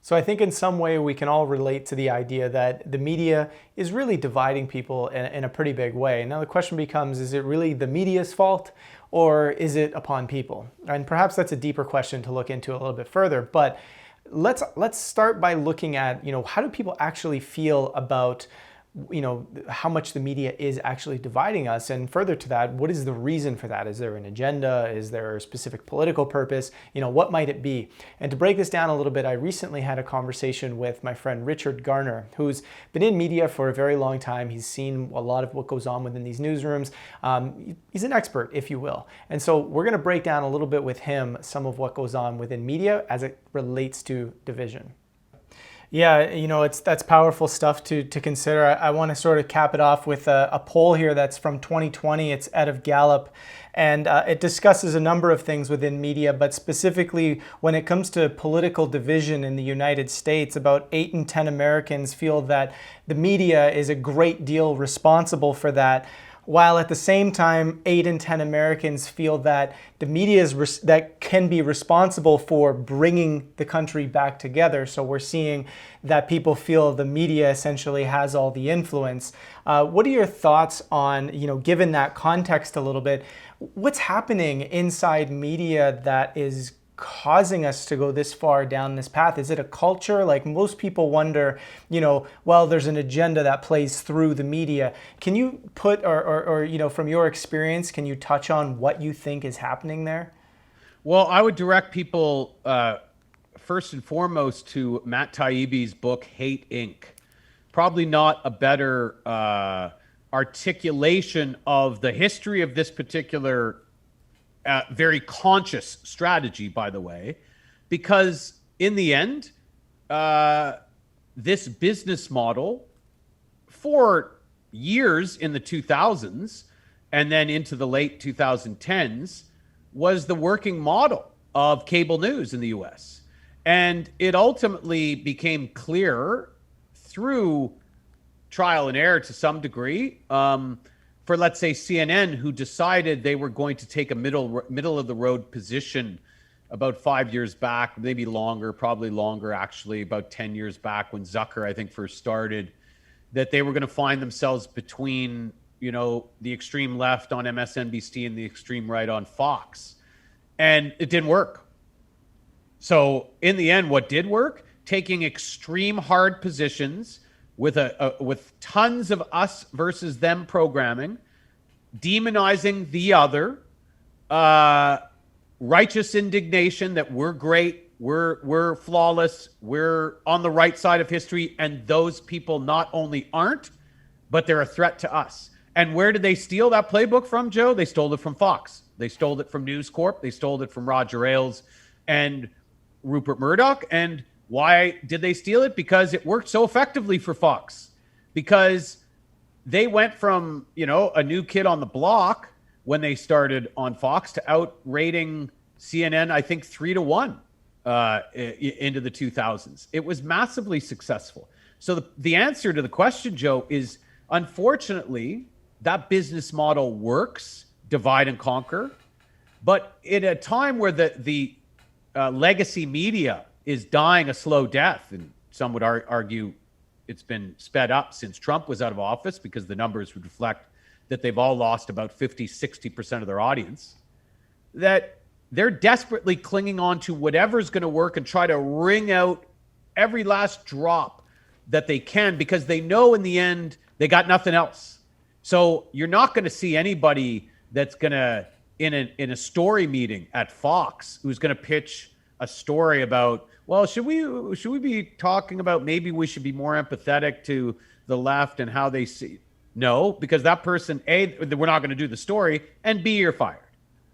So I think in some way we can all relate to the idea that the media is really dividing people in a pretty big way. Now the question becomes, is it really the media's fault or is it upon people? And perhaps that's a deeper question to look into a little bit further. But let's start by looking at, how do people actually feel about how much the media is actually dividing us, and further to that, what is the reason for that? Is there an agenda? Is there a specific political purpose? What might it be? And to break this down a little bit, I recently had a conversation with my friend Richard Garner, who's been in media for a very long time. He's seen a lot of what goes on within these newsrooms. He's an expert, if you will. And so we're going to break down a little bit with him some of what goes on within media as it relates to division. Yeah, that's powerful stuff to consider. I want to sort of cap it off with a poll here that's from 2020. It's out of Gallup, and it discusses a number of things within media, but specifically when it comes to political division in the United States, about 8 in 10 Americans feel that the media is a great deal responsible for that, while at the same time, 8 in 10 Americans feel that the media that can be responsible for bringing the country back together. So we're seeing that people feel the media essentially has all the influence. What are your thoughts on, given that context a little bit, what's happening inside media that is causing us to go this far down this path? Is it a culture? Like most people wonder, there's an agenda that plays through the media. Can you put, or from your experience, can you touch on what you think is happening there? Well, I would direct people first and foremost to Matt Taibbi's book, Hate Inc. Probably not a better articulation of the history of this particular very conscious strategy, by the way, because in the end, this business model for years in the 2000s and then into the late 2010s was the working model of cable news in the US. And it ultimately became clear through trial and error to some degree, for, let's say, CNN, who decided they were going to take a middle of the road position about 5 years back, maybe longer, probably longer, actually, about 10 years back when Zucker, I think, first started, that they were going to find themselves between, the extreme left on MSNBC and the extreme right on Fox. And it didn't work. So in the end, what did work? Taking extreme hard positions with tons of us versus them programming, demonizing the other, righteous indignation that we're great, we're flawless, we're on the right side of history, and those people not only aren't, but they're a threat to us. And where did they steal that playbook from, Joe? They stole it from Fox. They stole it from News Corp. They stole it from Roger Ailes and Rupert Murdoch. And why did they steal it? Because it worked so effectively for Fox. Because they went from, a new kid on the block when they started on Fox to outrating CNN, I think 3-1 into the 2000s. It was massively successful. So the answer to the question, Joe, is unfortunately that business model works, divide and conquer. But in a time where the legacy media is dying a slow death, and some would argue it's been sped up since Trump was out of office because the numbers would reflect that they've all lost about 50, 60% of their audience, that they're desperately clinging on to whatever's going to work and try to wring out every last drop that they can because they know in the end they got nothing else. So you're not going to see anybody that's going to, in a story meeting at Fox, who's going to pitch a story about, well, should we be talking about maybe we should be more empathetic to the left and how they see? No, because that person, A, we're not going to do the story, and B, you're fired.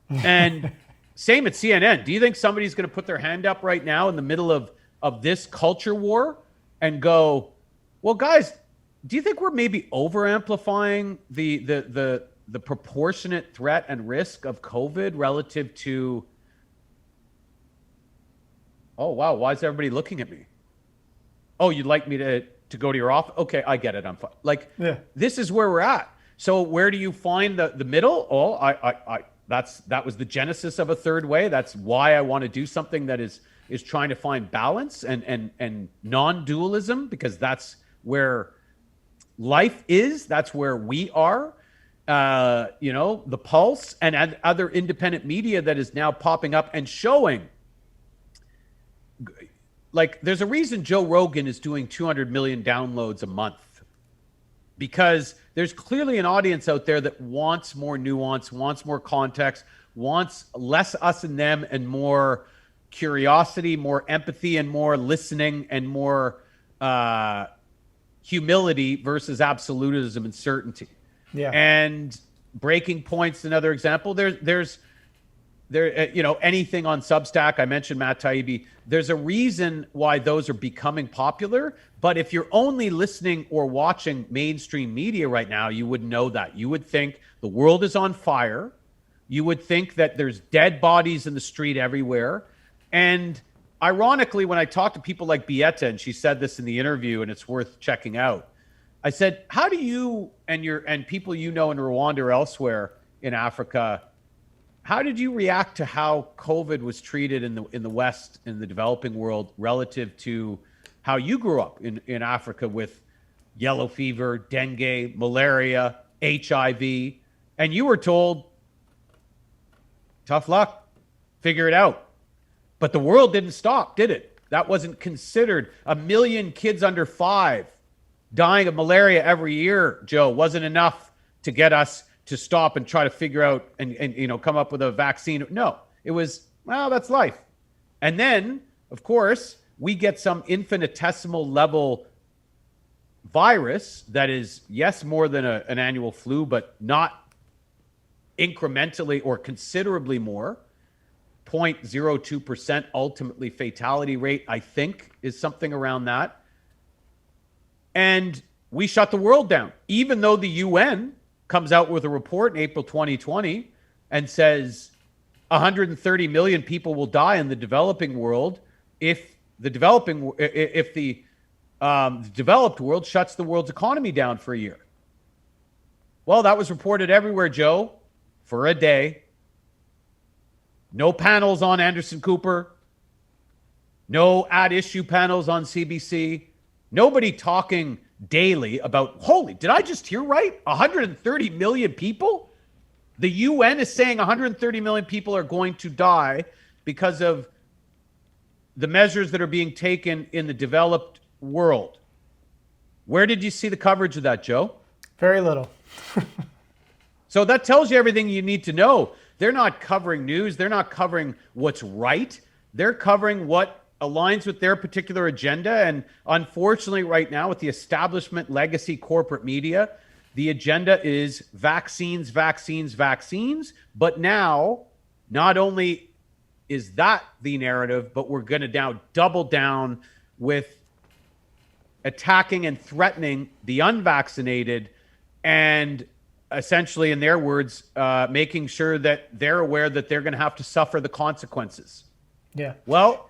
And same at CNN. Do you think somebody's going to put their hand up right now in the middle of this culture war and go, well, guys, do you think we're maybe over amplifying the proportionate threat and risk of COVID relative to, oh, wow, why is everybody looking at me? Oh, you'd like me to go to your office? Okay, I get it. I'm fine. This is where we're at. So where do you find the middle? Oh, that was the genesis of a third way. That's why I want to do something that is is trying to find balance and non-dualism, because that's where life is. That's where we are. The Pulse and other independent media that is now popping up and showing. Like, there's a reason Joe Rogan is doing 200 million downloads a month, because there's clearly an audience out there that wants more nuance, wants more context, wants less us and them and more curiosity, more empathy, and more listening, and more humility versus absolutism and certainty. Yeah. And Breaking Point's another example. There's anything on Substack. I mentioned Matt Taibbi. There's a reason why those are becoming popular. But if you're only listening or watching mainstream media right now, you wouldn't know that. You would think the world is on fire. You would think that there's dead bodies in the street everywhere. And ironically, when I talk to people like Bieta, and she said this in the interview, and it's worth checking out, I said, how do you and people in Rwanda or elsewhere in Africa, how did you react to how COVID was treated in the West, in the developing world, relative to how you grew up in Africa with yellow fever, dengue, malaria, HIV, and you were told, tough luck, figure it out. But the world didn't stop, did it? That wasn't considered. 1 million kids under 5 dying of malaria every year, Joe, wasn't enough to get us to stop and try to figure out and come up with a vaccine. No, it was, well, that's life. And then, of course, we get some infinitesimal level virus that is, yes, more than an annual flu, but not incrementally or considerably more. 0.02% ultimately fatality rate, I think, is something around that. And we shut the world down, even though the UN comes out with a report in April 2020 and says 130 million people will die in the developing world if the developed world shuts the world's economy down for a year. Well, that was reported everywhere, Joe, for a day. No panels on Anderson Cooper. No at-issue panels on CBC. Nobody talking daily about, holy, did I just hear right? 130 million people? The UN is saying 130 million people are going to die because of the measures that are being taken in the developed world. Where did you see the coverage of that, Joe? Very little. So that tells you everything you need to know. They're not covering news. They're not covering what's right. They're covering what aligns with their particular agenda. And unfortunately, right now, with the establishment legacy corporate media, the agenda is vaccines, vaccines, vaccines. But now, not only is that the narrative, but we're going to now double down with attacking and threatening the unvaccinated, and essentially, in their words, making sure that they're aware that they're going to have to suffer the consequences. Yeah. Well,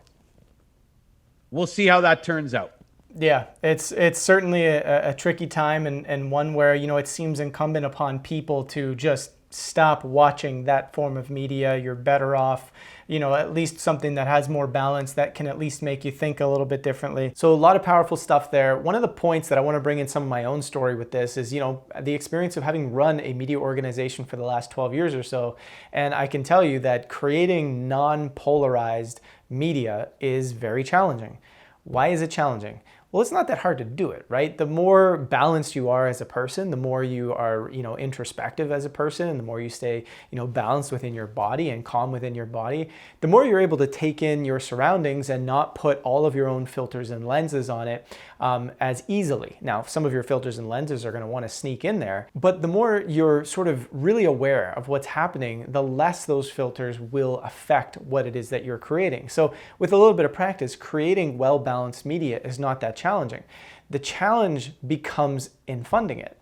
we'll see how that turns out. Yeah, it's certainly a tricky time, and one where, it seems incumbent upon people to just stop watching that form of media. You're better off, at least something that has more balance, that can at least make you think a little bit differently. So a lot of powerful stuff there. One of the points that I want to bring in some of my own story with this is, the experience of having run a media organization for the last 12 years or so. And I can tell you that creating non-polarized media is very challenging. Why is it challenging? Well, it's not that hard to do it, right? The more balanced you are as a person, the more you are, introspective as a person, and the more you stay, balanced within your body and calm within your body, the more you're able to take in your surroundings and not put all of your own filters and lenses on it as easily. Now, some of your filters and lenses are going to want to sneak in there, but the more you're sort of really aware of what's happening, the less those filters will affect what it is that you're creating. So with a little bit of practice, creating well-balanced media is not that challenging. The challenge becomes in funding it.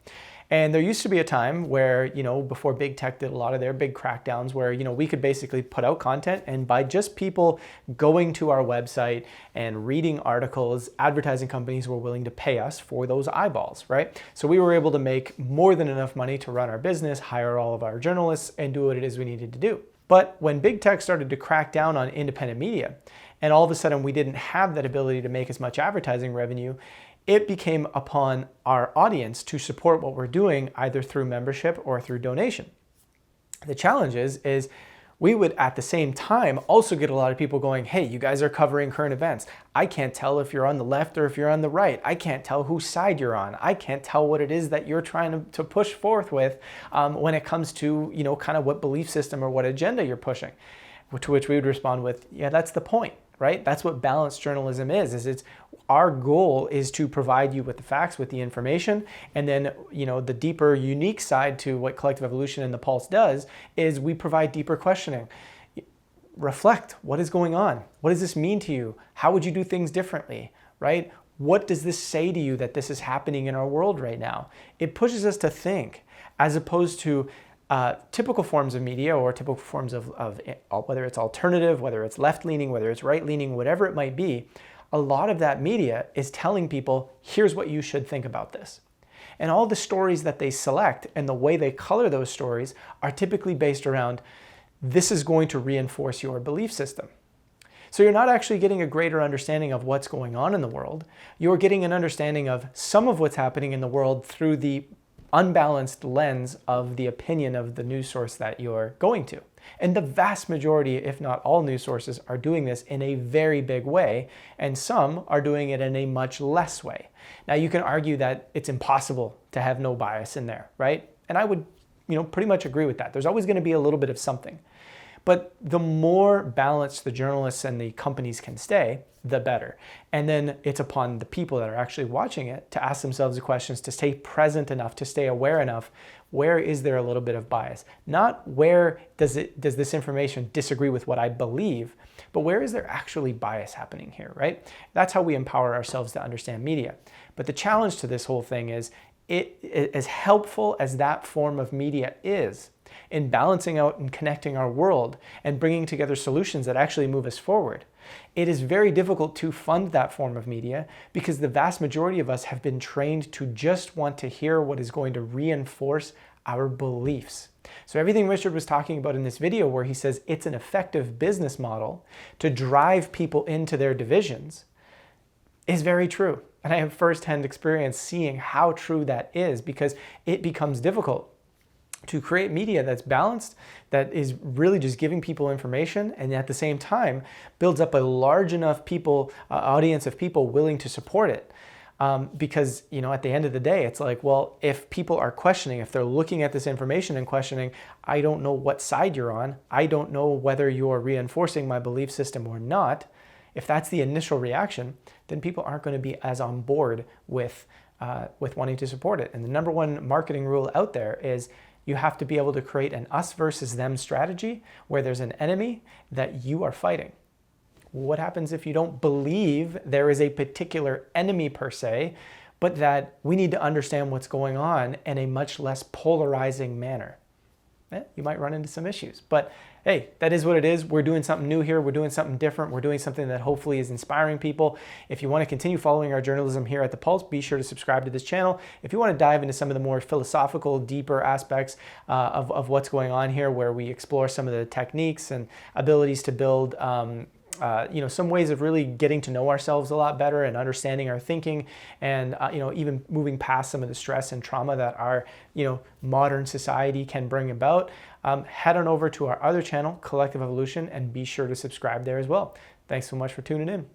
And there used to be a time where, before big tech did a lot of their big crackdowns, where, we could basically put out content, and by just people going to our website and reading articles, advertising companies were willing to pay us for those eyeballs, right? So we were able to make more than enough money to run our business, hire all of our journalists, and do what it is we needed to do. But when big tech started to crack down on independent media, and all of a sudden we didn't have that ability to make as much advertising revenue, it became upon our audience to support what we're doing either through membership or through donation. The challenge is we would at the same time also get a lot of people going, hey, you guys are covering current events. I can't tell if you're on the left or if you're on the right. I can't tell whose side you're on. I can't tell what it is that you're trying to push forth with when it comes to, kind of what belief system or what agenda you're pushing. To which we would respond with, yeah, that's the point, right? That's what balanced journalism is it's our goal is to provide you with the facts, with the information, and then, the deeper, unique side to what Collective Evolution and the Pulse does is we provide deeper questioning. Reflect, what is going on? What does this mean to you? How would you do things differently, right? What does this say to you that this is happening in our world right now? It pushes us to think, as opposed to typical forms of media or typical forms of whether it's alternative, whether it's left-leaning, whether it's right-leaning, whatever it might be. A lot of that media is telling people, here's what you should think about this. And all the stories that they select and the way they color those stories are typically based around, this is going to reinforce your belief system. So you're not actually getting a greater understanding of what's going on in the world. You're getting an understanding of some of what's happening in the world through the unbalanced lens of the opinion of the news source that you're going to. And the vast majority, if not all news sources, are doing this in a very big way, and some are doing it in a much less way. Now, you can argue that it's impossible to have no bias in there, right? And I would, pretty much agree with that. There's always going to be a little bit of something. But the more balanced the journalists and the companies can stay, the better. And then it's upon the people that are actually watching it to ask themselves the questions, to stay present enough, to stay aware enough. Where is there a little bit of bias? Not where does this information disagree with what I believe, but where is there actually bias happening here, right? That's how we empower ourselves to understand media. But the challenge to this whole thing is, as helpful as that form of media is in balancing out and connecting our world and bringing together solutions that actually move us forward, it is very difficult to fund that form of media because the vast majority of us have been trained to just want to hear what is going to reinforce our beliefs. So everything Richard was talking about in this video, where he says it's an effective business model to drive people into their divisions, is very true. And I have firsthand experience seeing how true that is, because it becomes difficult to create media that's balanced, that is really just giving people information, and at the same time builds up a large enough audience of people willing to support it. Because, at the end of the day, it's like, well, if people are questioning, if they're looking at this information and questioning, I don't know what side you're on, I don't know whether you're reinforcing my belief system or not, if that's the initial reaction, then people aren't going to be as on board with wanting to support it. And the number one marketing rule out there is you have to be able to create an us versus them strategy where there's an enemy that you are fighting. What happens if you don't believe there is a particular enemy per se, but that we need to understand what's going on in a much less polarizing manner? You might run into some issues, but hey, that is what it is. We're doing something new here. We're doing something different. We're doing something that hopefully is inspiring people. If you want to continue following our journalism here at The Pulse, be sure to subscribe to this channel. If you want to dive into some of the more philosophical, deeper aspects of what's going on here, where we explore some of the techniques and abilities to build some ways of really getting to know ourselves a lot better and understanding our thinking, and even moving past some of the stress and trauma that our modern society can bring about, head on over to our other channel, Collective Evolution, and be sure to subscribe there as well. Thanks so much for tuning in.